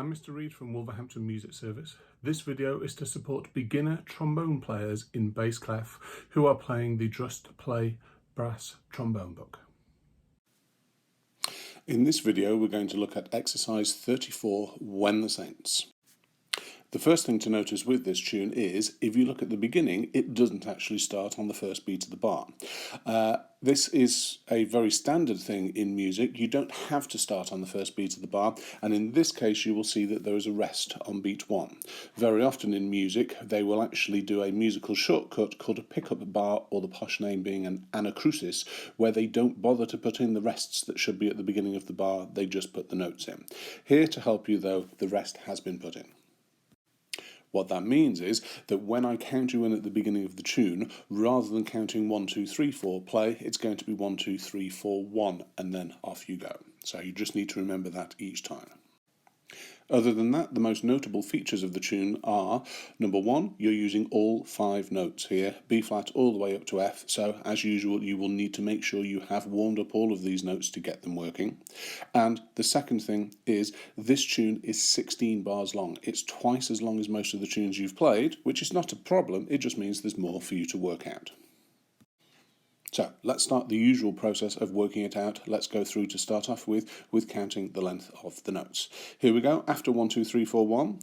I'm Mr. Reed from Wolverhampton Music Service. This video is to support beginner trombone players in bass clef who are playing the Just Play Brass Trombone book. In this video we're going to look at exercise 34, When the Saints. The first thing to notice with this tune is, if you look at the beginning, it doesn't actually start on the first beat of the bar. This is a very standard thing in music. You don't have to start on the first beat of the bar, and in this case you will see that there is a rest on beat 1. Very often in music they will actually do a musical shortcut called a pickup bar, or the posh name being an anacrusis, where they don't bother to put in the rests that should be at the beginning of the bar, they just put the notes in. Here to help you though, the rest has been put in. What that means is that when I count you in at the beginning of the tune, rather than counting 1, 2, 3, 4, play, it's going to be 1, 2, 3, 4, 1, and then off you go. So you just need to remember that each time. Other than that, the most notable features of the tune are, number 1, you're using all 5 notes here, B flat all the way up to F, so as usual you will need to make sure you have warmed up all of these notes to get them working. And the second thing is, this tune is 16 bars long. It's twice as long as most of the tunes you've played, which is not a problem, it just means there's more for you to work out. So let's start the usual process of working it out. Let's go through to start off with counting the length of the notes. Here we go. After 1, 2, 3, 4, 1.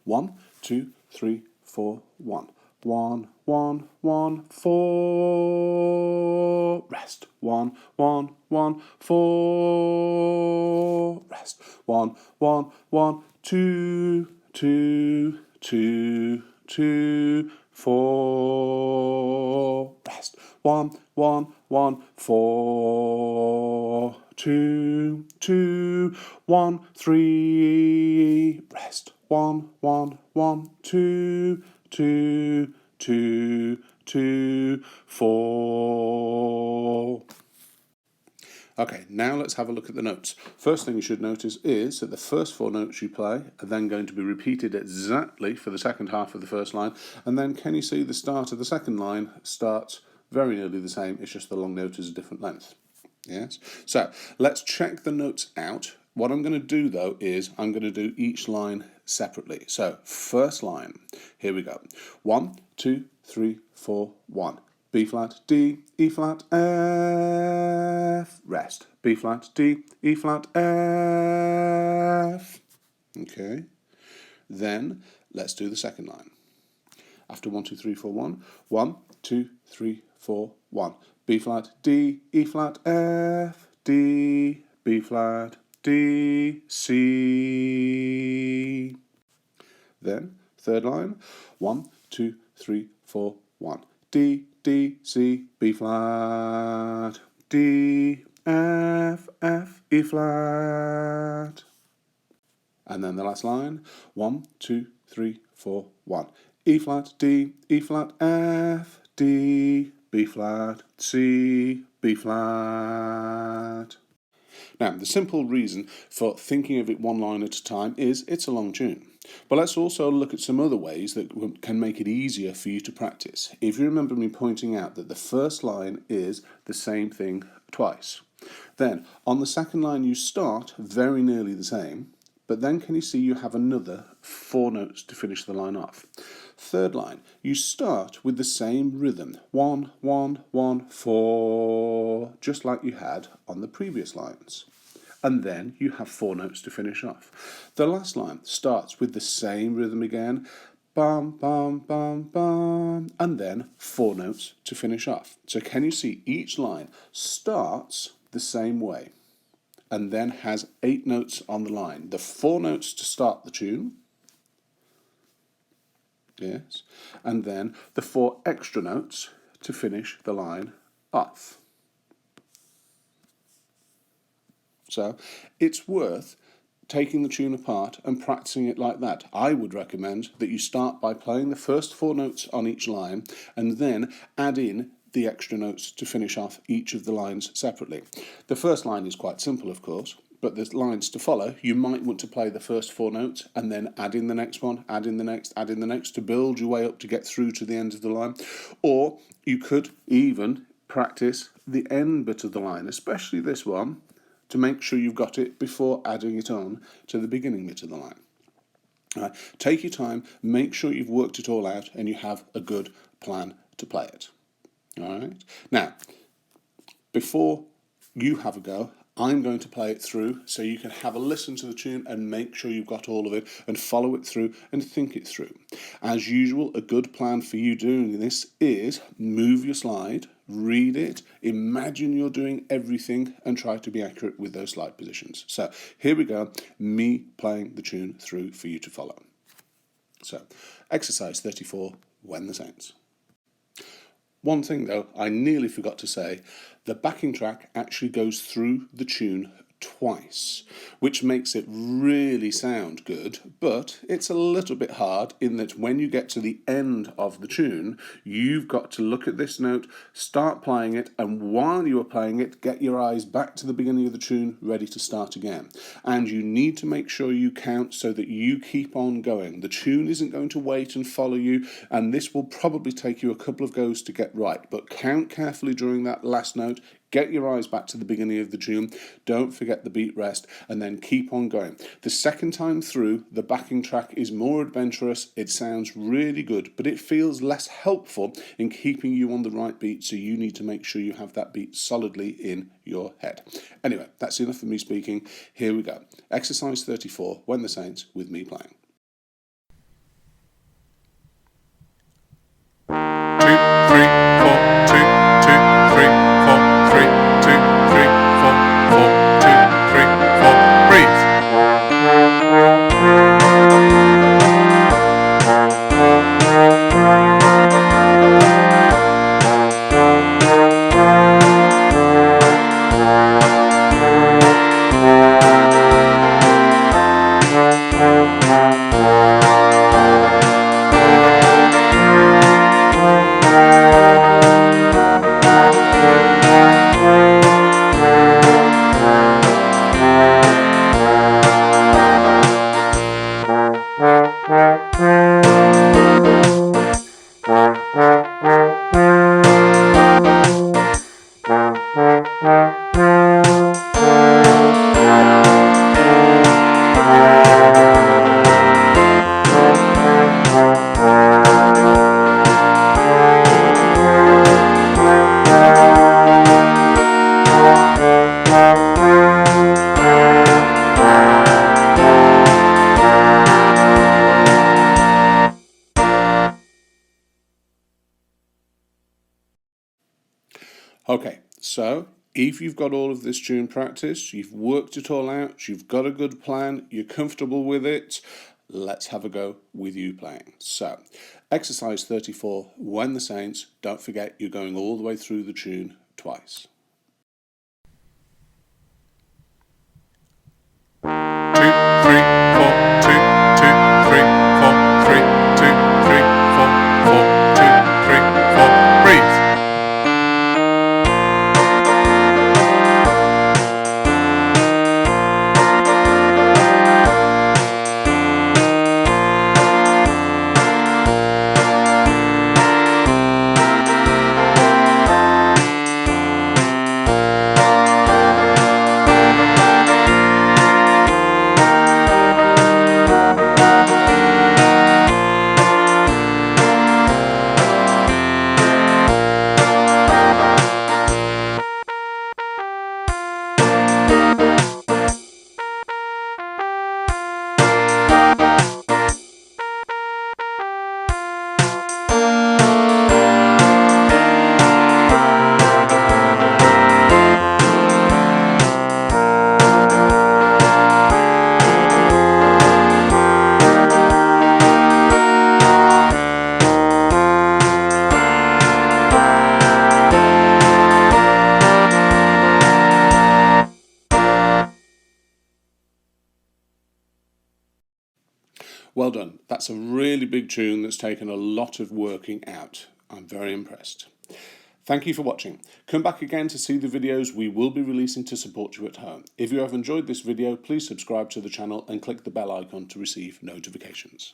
1, 2, 3, 4, 1. 1, 1, 1, 4. Rest. 1, 1, 1, 4. Rest. 1, 1, 1, 2, 2, 2, 2, 4. Rest. 1, 1, 1, 4, 2, 2, 1, 3. Rest. 1, 1, 1, 2, 2, 2, 2, 4. Okay, now let's have a look at the notes. First thing you should notice is that the first 4 notes you play are then going to be repeated exactly for the second half of the first line, and then can you see the start of the second line starts very nearly the same, it's just the long note is a different length. Yes? So, let's check the notes out. What I'm going to do though is, I'm going to do each line separately. So, first line, here we go. 1, 2, 3, 4, 1. B flat, D, E flat, F, rest. B flat, D, E flat, F. Okay. Then, let's do the second line. After 1, 2, 3, 4, 1. 1, 2, 3, 4, 1. B flat, D, E flat, F, D, B flat, D, C. Then, third line. 1, 2, 3, 4, 1. D, D, C, B flat, D, F, F, E flat. And then the last line, 1, 2, 3, 4, 1. E flat, D, E flat, F, D, B flat, C, B flat. Now, the simple reason for thinking of it one line at a time is it's a long tune. But let's also look at some other ways that can make it easier for you to practice. If you remember me pointing out that the first line is the same thing twice. Then, on the second line you start very nearly the same, but then can you see you have another 4 notes to finish the line off. Third line, you start with the same rhythm, 1, 1, 1, 4, just like you had on the previous lines. And then you have 4 notes to finish off. The last line starts with the same rhythm again, bum, bum, bum, bum, and then 4 notes to finish off. So can you see each line starts the same way and then has 8 notes on the line. The 4 notes to start the tune, yes, and then the 4 extra notes to finish the line off. So it's worth taking the tune apart and practicing it like that. I would recommend that you start by playing the first 4 notes on each line and then add in the extra notes to finish off each of the lines separately. The first line is quite simple, of course, but the lines to follow, you might want to play the first 4 notes and then add in the next one, add in the next, add in the next, to build your way up to get through to the end of the line. Or you could even practice the end bit of the line, especially this one, to make sure you've got it before adding it on to the beginning bit of the line. Right. Take your time, make sure you've worked it all out and you have a good plan to play it. All right. Now, before you have a go, I'm going to play it through so you can have a listen to the tune and make sure you've got all of it and follow it through and think it through. As usual, a good plan for you doing this is move your slide, read it, imagine you're doing everything and try to be accurate with those slide positions. So here we go, me playing the tune through for you to follow. So, exercise 34, When the Saints. One thing though, I nearly forgot to say, the backing track actually goes through the tune twice, which makes it really sound good, but it's a little bit hard in that when you get to the end of the tune, you've got to look at this note, start playing it, and while you are playing it, get your eyes back to the beginning of the tune, ready to start again. And you need to make sure you count so that you keep on going. The tune isn't going to wait and follow you, and this will probably take you a couple of goes to get right, but count carefully during that last note, get your eyes back to the beginning of the tune, don't forget the beat rest, and then keep on going. The second time through, the backing track is more adventurous, it sounds really good, but it feels less helpful in keeping you on the right beat, so you need to make sure you have that beat solidly in your head. Anyway, that's enough of me speaking. Here we go. Exercise 34, When the Saints, with me playing. 2, 3, 4, 2, 2, 3, 4, 3, 2, 3, 4, 4, 2, 3, 4, breathe. Okay, so if you've got all of this tune practiced, you've worked it all out, you've got a good plan, you're comfortable with it, let's have a go with you playing. So, exercise 34, When the Saints, don't forget you're going all the way through the tune twice. 2, 3, 4, 2, 2, 3, 4, 3, 2, 3, 4, 4, 2, 3, 4, breathe. Well done. That's a really big tune that's taken a lot of working out. I'm very impressed. Thank you for watching. Come back again to see the videos we will be releasing to support you at home. If you have enjoyed this video, please subscribe to the channel and click the bell icon to receive notifications.